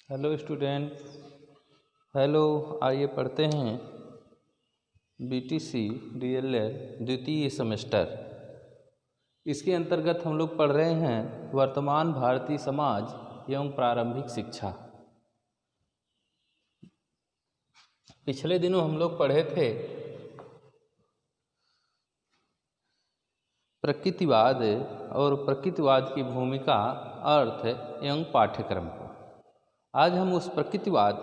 Hello student. Hello, आइए पढ़ते हैं बीटीसी डीएलएड द्वितीय सेमेस्टर। इसके अंतर्गत हम लोग पढ़ रहे हैं वर्तमान भारतीय समाज एवं प्रारंभिक शिक्षा। पिछले दिनों हम लोग पढ़े थे प्रकृतिवाद और प्रकृतिवाद की भूमिका, अर्थ एवं पाठ्यक्रम को। आज हम उस प्रकृतिवाद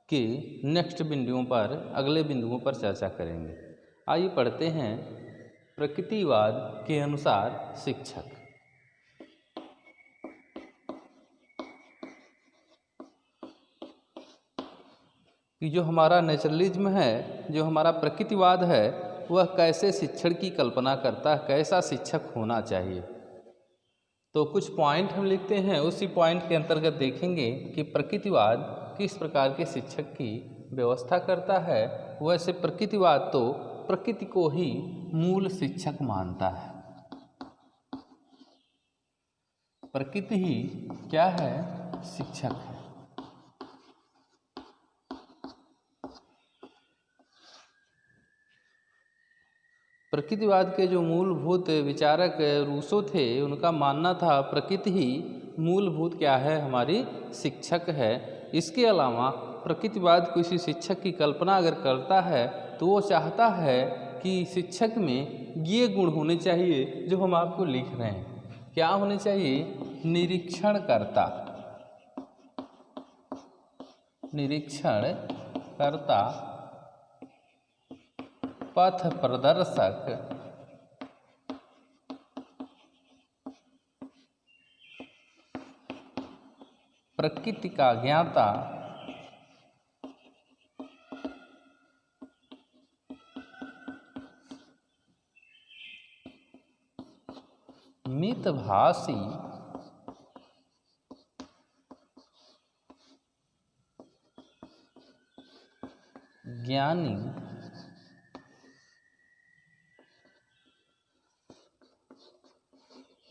के नेक्स्ट बिंदुओं पर, अगले बिंदुओं पर चर्चा करेंगे। आइए पढ़ते हैं प्रकृतिवाद के अनुसार शिक्षक। कि जो हमारा नेचुरलिज्म है, जो हमारा प्रकृतिवाद है, वह कैसे शिक्षण की कल्पना करता है, कैसा शिक्षक होना चाहिए। तो कुछ पॉइंट हम लिखते हैं, उसी पॉइंट के अंतर्गत देखेंगे कि प्रकृतिवाद किस प्रकार के शिक्षक की व्यवस्था करता है। वैसे प्रकृतिवाद तो प्रकृति को ही मूल शिक्षक मानता है। प्रकृति ही क्या है? शिक्षक है। प्रकृतिवाद के जो मूलभूत विचारक रूसो थे, उनका मानना था प्रकृति ही मूलभूत क्या है? हमारी शिक्षक है। इसके अलावा प्रकृतिवाद किसी शिक्षक की कल्पना अगर करता है तो वो चाहता है कि शिक्षक में ये गुण होने चाहिए जो हम आपको लिख रहे हैं। क्या होने चाहिए? निरीक्षणकर्ता, निरीक्षणकर्ता, पथ प्रदर्शक, प्रकृति का ज्ञाता, मितभाषी, ज्ञानी,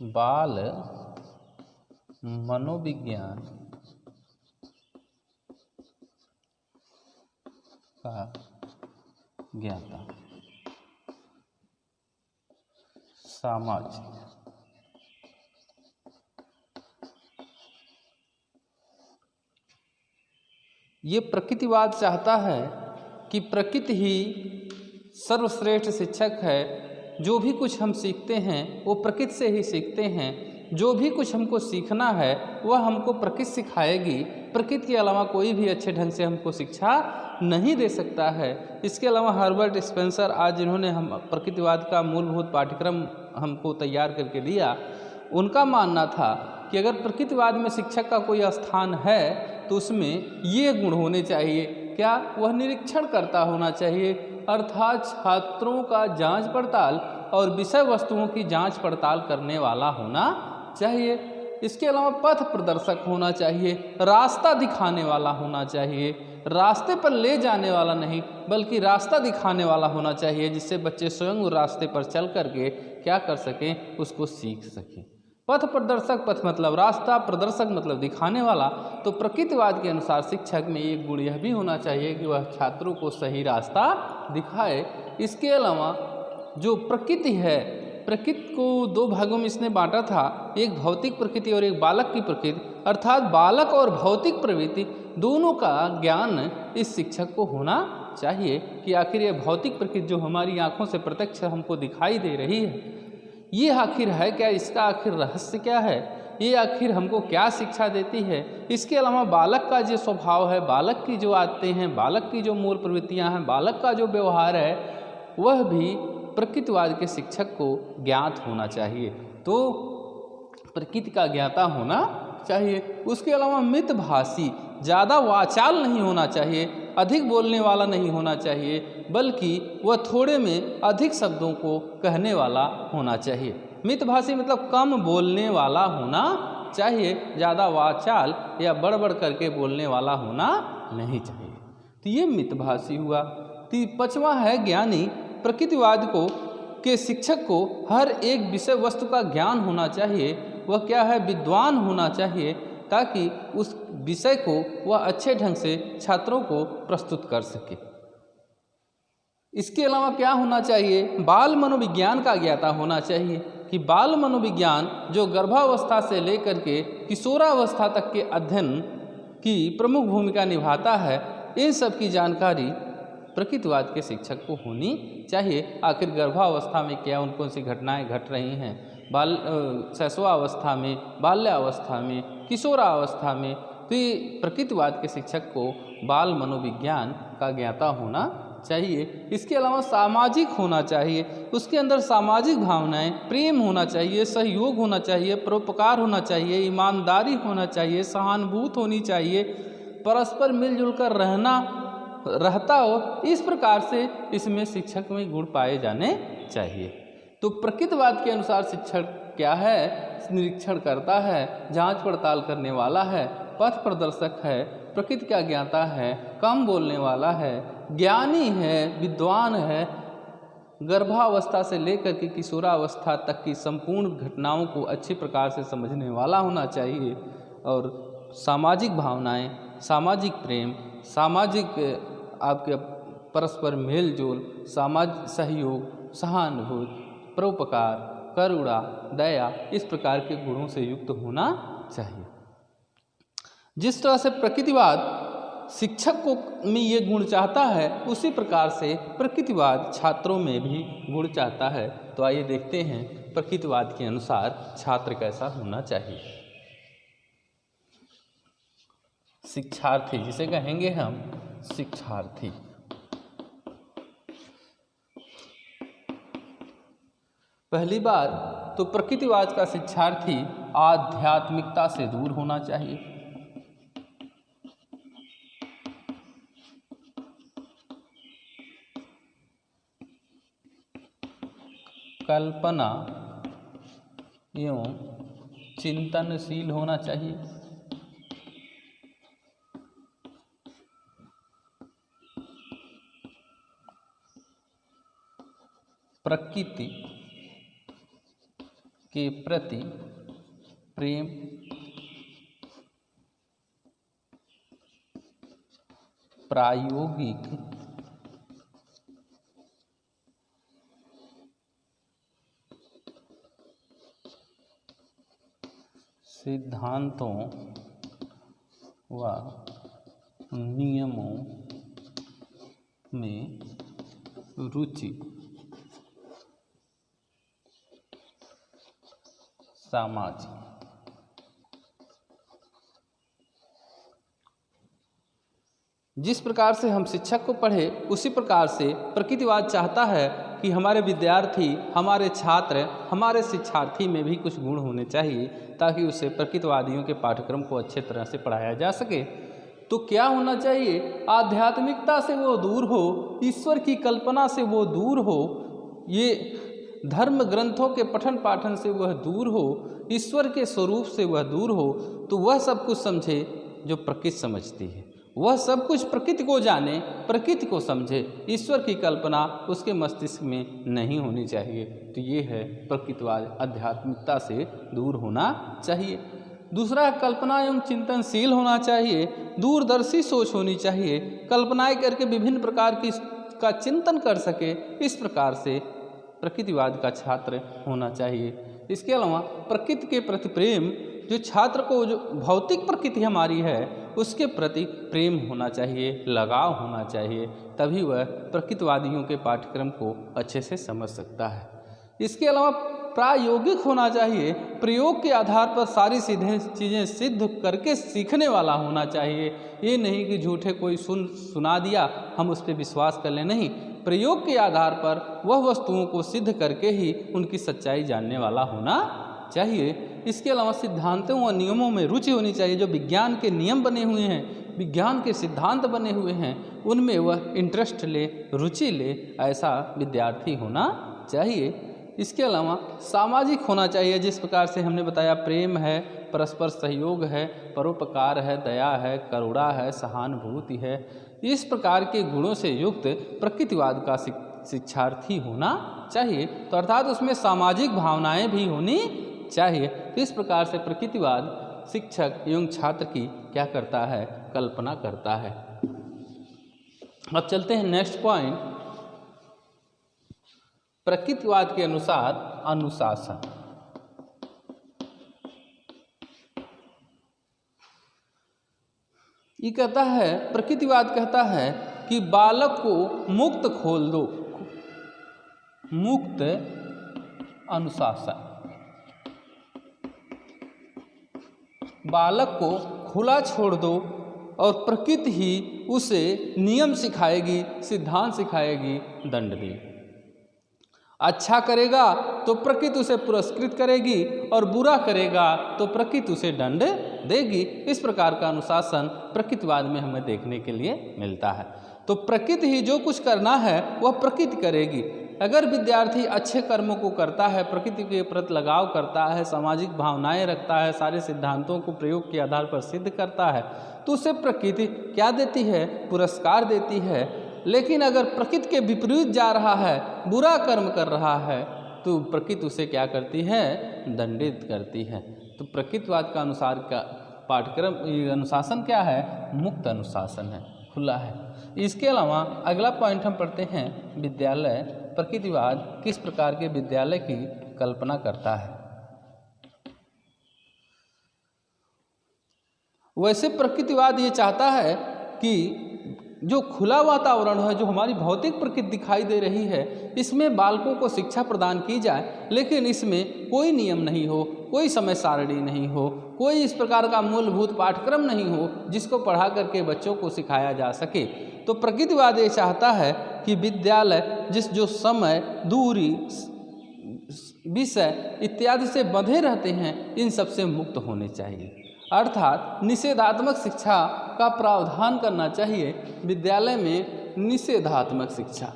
बाल मनोविज्ञान का ज्ञाता, सामाजिक। ये प्रकृतिवाद चाहता है कि प्रकृति ही सर्वश्रेष्ठ शिक्षक है। जो भी कुछ हम सीखते हैं वो प्रकृति से ही सीखते हैं। जो भी कुछ हमको सीखना है वह हमको प्रकृति सिखाएगी। प्रकृति के अलावा कोई भी अच्छे ढंग से हमको शिक्षा नहीं दे सकता है। इसके अलावा हर्बर्ट स्पेंसर, आज जिन्होंने हम प्रकृतिवाद का मूलभूत पाठ्यक्रम हमको तैयार करके दिया, उनका मानना था कि अगर प्रकृतिवाद में शिक्षक का कोई स्थान है तो उसमें ये गुण होने चाहिए। क्या? वह निरीक्षण करता होना चाहिए, अर्थात छात्रों का जांच पड़ताल और विषय वस्तुओं की जांच पड़ताल करने वाला होना चाहिए। इसके अलावा पथ प्रदर्शक होना चाहिए, रास्ता दिखाने वाला होना चाहिए। रास्ते पर ले जाने वाला नहीं बल्कि रास्ता दिखाने वाला होना चाहिए, जिससे बच्चे स्वयं उस रास्ते पर चल करके क्या कर सकें? उसको सीख सकें। पथ प्रदर्शक, पथ मतलब रास्ता, प्रदर्शक मतलब दिखाने वाला। तो प्रकृतिवाद के अनुसार शिक्षक में एक गुण यह भी होना चाहिए कि वह छात्रों को सही रास्ता दिखाए। इसके अलावा जो प्रकृति है, प्रकृति को दो भागों में इसने बांटा था, एक भौतिक प्रकृति और एक बालक की प्रकृति। अर्थात बालक और भौतिक प्रवृत्ति दोनों का ज्ञान इस शिक्षक को होना चाहिए कि आखिर ये भौतिक प्रकृति जो हमारी आंखों से प्रत्यक्ष हमको दिखाई दे रही है, ये आखिर है क्या? इसका आखिर रहस्य क्या है? ये आखिर हमको क्या शिक्षा देती है? इसके अलावा बालक का जो स्वभाव है, बालक की जो आदतें हैं, बालक की जो मूल प्रवृत्तियां हैं, बालक का जो व्यवहार है, वह भी प्रकृतिवाद के शिक्षक को ज्ञात होना चाहिए। तो प्रकृति का ज्ञाता होना चाहिए। उसके अलावा मितभाषी, ज़्यादा वाचाल नहीं होना चाहिए, अधिक बोलने वाला नहीं होना चाहिए, बल्कि वह थोड़े में अधिक शब्दों को कहने वाला होना चाहिए। मितभाषी मतलब कम बोलने वाला होना चाहिए, ज़्यादा वाचाल या बड़बड़ करके बोलने वाला होना नहीं चाहिए। तो ये मितभाषी हुआ। तो पांचवा है ज्ञानी। प्रकृतिवाद को के शिक्षक को हर एक विषय वस्तु का ज्ञान होना चाहिए। वह क्या है? विद्वान होना चाहिए। ताकि उस विषय को वह अच्छे ढंग से छात्रों को प्रस्तुत कर सके। इसके अलावा क्या होना चाहिए, बाल मनोविज्ञान का ज्ञाता होना चाहिए कि बाल मनोविज्ञान जो गर्भावस्था से लेकर के किशोरावस्था तक के अध्ययन की प्रमुख भूमिका निभाता है, इन सब की जानकारी प्रकृतिवाद के शिक्षक को होनी चाहिए। आखिर गर्भावस्था में क्या उन कौन सी घटनाएं घट रही हैं, शैशवावस्था में, बाल्यावस्था में, किशोरावस्था में, तो ये प्रकृतिवाद के शिक्षक को बाल मनोविज्ञान का ज्ञाता होना चाहिए। इसके अलावा सामाजिक होना चाहिए, उसके अंदर सामाजिक भावनाएं, प्रेम होना चाहिए, सहयोग होना चाहिए, परोपकार होना चाहिए, ईमानदारी होना चाहिए, सहानुभूति होनी चाहिए, परस्पर मिलजुल कर रहता हो, इस प्रकार से इसमें शिक्षक में गुण पाए जाने चाहिए। तो प्रकृतिवाद के अनुसार शिक्षक क्या है, निरीक्षण करता है, जांच पड़ताल करने वाला है, पथ प्रदर्शक है, प्रकृति का ज्ञाता है, कम बोलने वाला है, ज्ञानी है, विद्वान है, गर्भावस्था से लेकर के किशोरावस्था तक की संपूर्ण घटनाओं को अच्छी प्रकार से समझने वाला होना चाहिए, और सामाजिक भावनाएं, सामाजिक प्रेम, सामाजिक आपके परस्पर मेलजोल, समाज सहयोग, सहानुभूति, परोपकार, करुणा, दया, इस प्रकार के गुणों से युक्त होना चाहिए। जिस तरह से प्रकृतिवाद शिक्षक को में ये गुण चाहता है, उसी प्रकार से प्रकृतिवाद छात्रों में भी गुण चाहता है। तो आइए देखते हैं प्रकृतिवाद के अनुसार छात्र कैसा होना चाहिए। शिक्षार्थी, जिसे कहेंगे हम शिक्षार्थी। पहली बात तो प्रकृतिवाद का शिक्षार्थी आध्यात्मिकता से दूर होना चाहिए। कल्पना एवं चिंतनशील होना चाहिए। प्रकृति के प्रति प्रेम, प्रायोगिक सिद्धांतों व नियमों में रुचि, सामाजिक। जिस प्रकार से हम शिक्षक को पढ़े, उसी प्रकार से प्रकृतिवाद चाहता है कि हमारे विद्यार्थी, हमारे छात्र, हमारे शिक्षार्थी में भी कुछ गुण होने चाहिए, ताकि उसे प्रकृतिवादियों के पाठ्यक्रम को अच्छे तरह से पढ़ाया जा सके। तो क्या होना चाहिए, आध्यात्मिकता से वो दूर हो, ईश्वर की कल्पना से वो दूर हो, ये धर्म ग्रंथों के पठन पाठन से वह दूर हो, ईश्वर के स्वरूप से वह दूर हो। तो वह सब कुछ समझे जो प्रकृति समझती है, वह सब कुछ प्रकृति को जाने, प्रकृति को समझे, ईश्वर की कल्पना उसके मस्तिष्क में नहीं होनी चाहिए। तो ये है प्रकृतिवाद, आध्यात्मिकता से दूर होना चाहिए। दूसरा, कल्पना एवं चिंतनशील होना चाहिए, दूरदर्शी सोच होनी चाहिए, कल्पनाएं करके विभिन्न प्रकार का चिंतन कर सके, इस प्रकार से प्रकृतिवाद का छात्र होना चाहिए। इसके अलावा प्रकृति के प्रति प्रेम, जो छात्र को जो भौतिक प्रकृति हमारी है उसके प्रति प्रेम होना चाहिए, लगाव होना चाहिए, तभी वह प्रकृतिवादियों के पाठ्यक्रम को अच्छे से समझ सकता है। इसके अलावा प्रायोगिक होना चाहिए, प्रयोग के आधार पर सारी चीज़ें सिद्ध करके सीखने वाला होना चाहिए। ये नहीं कि झूठे कोई सुना दिया हम उस पर विश्वास कर लें, नहीं, प्रयोग के आधार पर वह वस्तुओं को सिद्ध करके ही उनकी सच्चाई जानने वाला होना चाहिए। इसके अलावा सिद्धांतों व नियमों में रुचि होनी चाहिए, जो विज्ञान के नियम बने हुए हैं, विज्ञान के सिद्धांत बने हुए हैं, उनमें वह इंटरेस्ट ले, रुचि ले, ऐसा विद्यार्थी होना चाहिए। इसके अलावा सामाजिक होना चाहिए, जिस प्रकार से हमने बताया, प्रेम है, परस्पर सहयोग है, परोपकार है, दया है, करुणा है, सहानुभूति है, इस प्रकार के गुणों से युक्त प्रकृतिवाद का शिक्षार्थी होना चाहिए। तो अर्थात उसमें सामाजिक भावनाएं भी होनी चाहिए। तो इस प्रकार से प्रकृतिवाद शिक्षक एवं छात्र की क्या करता है, कल्पना करता है। अब चलते हैं नेक्स्ट पॉइंट, प्रकृतिवाद के अनुसार अनुशासन। ये कहता है, प्रकृतिवाद कहता है कि बालक को मुक्त खोल दो, मुक्त अनुशासन। बालक को खुला छोड़ दो और प्रकृति ही उसे नियम सिखाएगी, सिद्धांत सिखाएगी, दंड देगी। अच्छा करेगा तो प्रकृति उसे पुरस्कृत करेगी और बुरा करेगा तो प्रकृति उसे दंड देगी। इस प्रकार का अनुशासन प्रकृतिवाद में हमें देखने के लिए मिलता है। तो प्रकृति ही जो कुछ करना है वह प्रकृति करेगी। अगर विद्यार्थी अच्छे कर्मों को करता है, प्रकृति के प्रति लगाव करता है, सामाजिक भावनाएं रखता है, सारे सिद्धांतों को प्रयोग के आधार पर सिद्ध करता है, तो उसे प्रकृति क्या देती है, पुरस्कार देती है। लेकिन अगर प्रकृति के विपरीत जा रहा है, बुरा कर्म कर रहा है, तो प्रकृति उसे क्या करती है, दंडित करती है। तो प्रकृतिवाद का अनुसार का पाठ्यक्रम अनुशासन क्या है, मुक्त अनुशासन है, खुला है। इसके अलावा अगला पॉइंट हम पढ़ते हैं, विद्यालय। प्रकृतिवाद किस प्रकार के विद्यालय की कल्पना करता है। वैसे प्रकृतिवाद ये चाहता है कि जो खुला वातावरण है, जो हमारी भौतिक प्रकृति दिखाई दे रही है, इसमें बालकों को शिक्षा प्रदान की जाए, लेकिन इसमें कोई नियम नहीं हो, कोई समय सारणी नहीं हो, कोई इस प्रकार का मूलभूत पाठ्यक्रम नहीं हो जिसको पढ़ा करके बच्चों को सिखाया जा सके। तो प्रकृतिवाद ये चाहता है कि विद्यालय जो समय, दूरी, विषय इत्यादि से बंधे रहते हैं, इन सब से मुक्त होने चाहिए। अर्थात निषेधात्मक शिक्षा का प्रावधान करना चाहिए विद्यालय में। निषेधात्मक शिक्षा,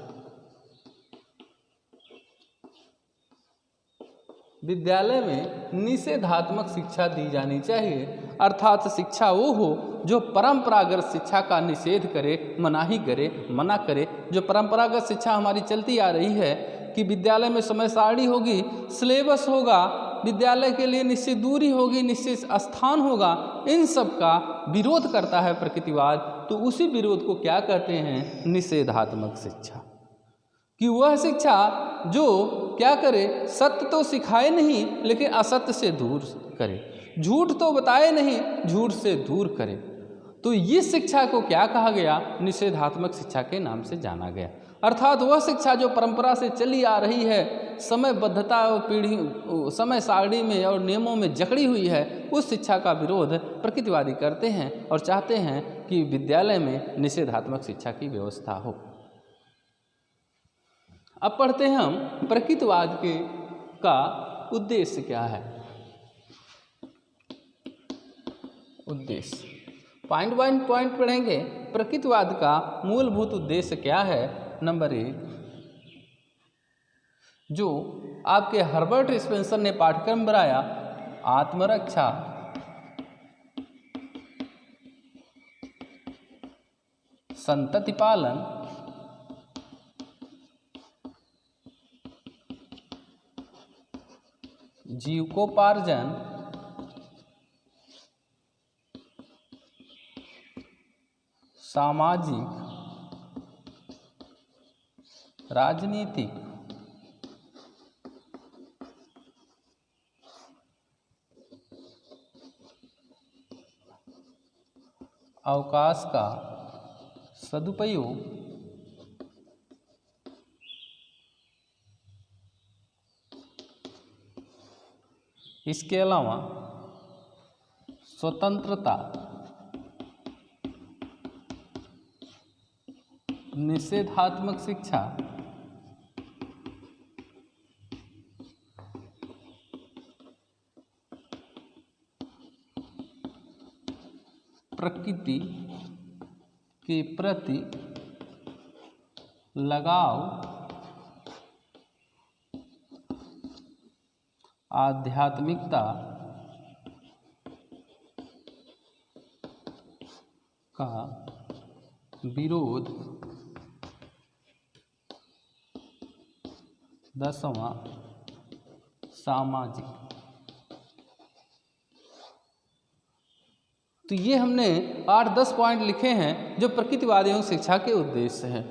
विद्यालय में निषेधात्मक शिक्षा दी जानी चाहिए। अर्थात शिक्षा वो हो जो परंपरागत शिक्षा का निषेध करे, मनाही करे, मना करे। जो परंपरागत शिक्षा हमारी चलती आ रही है कि विद्यालय में समय सारणी होगी, सिलेबस होगा, विद्यालय के लिए निश्चित दूरी होगी, निश्चित स्थान होगा, इन सब का विरोध करता है प्रकृतिवाद। तो उसी विरोध को क्या कहते हैं, निषेधात्मक शिक्षा। कि वह शिक्षा जो क्या करे, सत्य तो सिखाए नहीं लेकिन असत्य से दूर करे, झूठ तो बताए नहीं, झूठ से दूर करे। तो इस शिक्षा को क्या कहा गया, निषेधात्मक शिक्षा के नाम से जाना गया। अर्थात वह शिक्षा जो परंपरा से चली आ रही है, समयबद्धता और पीढ़ी समय सारणी में और नियमों में जकड़ी हुई है, उस शिक्षा का विरोध प्रकृतिवादी करते हैं और चाहते हैं कि विद्यालय में निषेधात्मक शिक्षा की व्यवस्था हो। अब पढ़ते हैं हम प्रकृतिवाद का उद्देश्य क्या है। उद्देश्य पॉइंट बाय पॉइंट पढ़ेंगे। प्रकृतिवाद का मूलभूत उद्देश्य क्या है। नंबर 1, जो आपके हर्बर्ट स्पेंसर ने पाठ्यक्रम बनाया, आत्मरक्षा, संतति पालन, जीविकोपार्जन, सामाजिक, राजनीतिक, अवकाश का सदुपयोग, इसके अलावा स्वतंत्रता, निषेधात्मक शिक्षा, प्रकृति के प्रति लगाव, आध्यात्मिकता का विरोध, 10वां सामाजिक। तो ये हमने 8-10 पॉइंट लिखे हैं जो प्रकृतिवाद एवं शिक्षा के उद्देश्य हैं।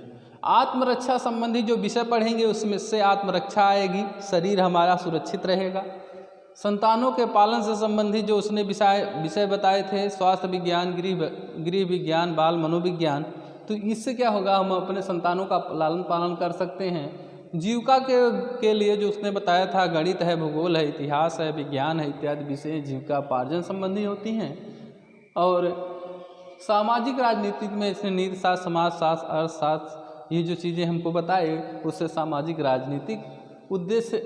आत्मरक्षा संबंधी जो विषय पढ़ेंगे उसमें से आत्मरक्षा आएगी, शरीर हमारा सुरक्षित रहेगा। संतानों के पालन से संबंधित जो उसने विषय बताए थे, स्वास्थ्य विज्ञान, गृह विज्ञान, बाल मनोविज्ञान, तो इससे क्या होगा, हम अपने संतानों का लालन पालन कर सकते हैं। जीविका के लिए जो उसने बताया था, गणित है, भूगोल है, इतिहास है, विज्ञान है, इत्यादि विषय जीविकापार्जन संबंधी होती हैं। और सामाजिक राजनीतिक में इसने नीति शास्त्र, समाजशास्त्र, अर्थशास्त्र, ये जो चीज़ें हमको बताए उससे सामाजिक राजनीतिक उद्देश्य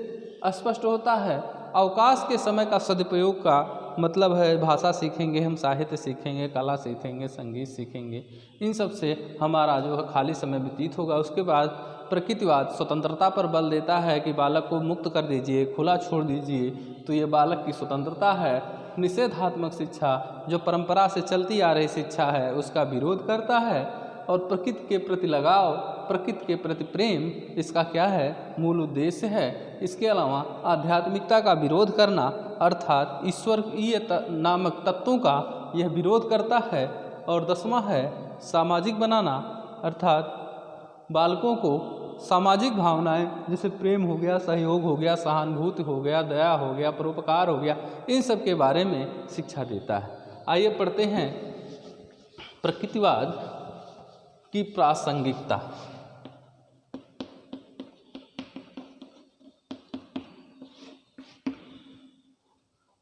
स्पष्ट होता है। अवकाश के समय का सदुपयोग का मतलब है भाषा सीखेंगे, हम साहित्य सीखेंगे, कला सीखेंगे, संगीत सीखेंगे, इन सब से हमारा जो है खाली समय व्यतीत होगा। उसके बाद प्रकृतिवाद स्वतंत्रता पर बल देता है कि बालक को मुक्त कर दीजिए, खुला छोड़ दीजिए, तो ये बालक की स्वतंत्रता है। निषेधात्मक शिक्षा जो परंपरा से चलती आ रही शिक्षा है उसका विरोध करता है। और प्रकृति के प्रति लगाव, प्रकृति के प्रति प्रेम इसका क्या है, मूल उद्देश्य है। इसके अलावा आध्यात्मिकता का विरोध करना अर्थात ईश्वरीय नामक तत्वों का यह विरोध करता है। और 10वां है सामाजिक बनाना, अर्थात बालकों को सामाजिक भावनाएं जैसे प्रेम हो गया, सहयोग हो गया, सहानुभूति हो गया, दया हो गया, परोपकार हो गया, इन सब के बारे में शिक्षा देता है। आइए पढ़ते हैं प्रकृतिवाद की प्रासंगिकता।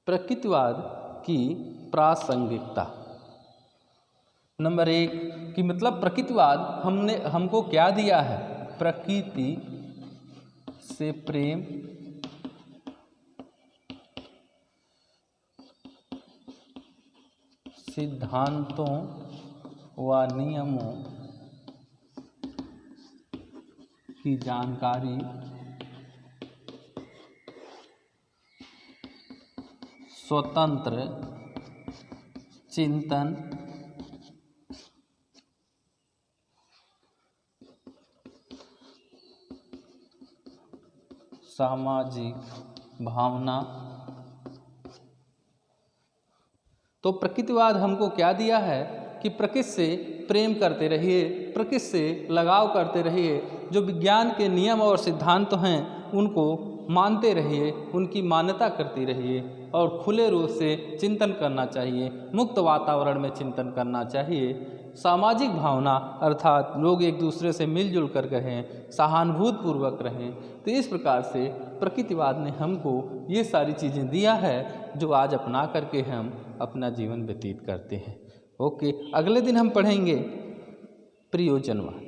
प्रकृतिवाद की प्रासंगिकता। नंबर 1 कि मतलब प्रकृतिवाद हमको क्या दिया है, प्रकृति से प्रेम, सिद्धांतों व नियमों की जानकारी, स्वतंत्र चिंतन, सामाजिक भावना। तो प्रकृतिवाद हमको क्या दिया है कि प्रकृति से प्रेम करते रहिए, प्रकृति से लगाव करते रहिए, जो विज्ञान के नियम और सिद्धांत हैं उनको मानते रहिए, उनकी मान्यता करती रहिए और खुले रूप से चिंतन करना चाहिए, मुक्त वातावरण में चिंतन करना चाहिए। सामाजिक भावना अर्थात लोग एक दूसरे से मिलजुल कर रहें, सहानुभूतिपूर्वक रहें। तो इस प्रकार से प्रकृतिवाद ने हमको ये सारी चीज़ें दिया है जो आज अपना करके हम अपना जीवन व्यतीत करते हैं। ओके, अगले दिन हम पढ़ेंगे प्रयोजनवाद।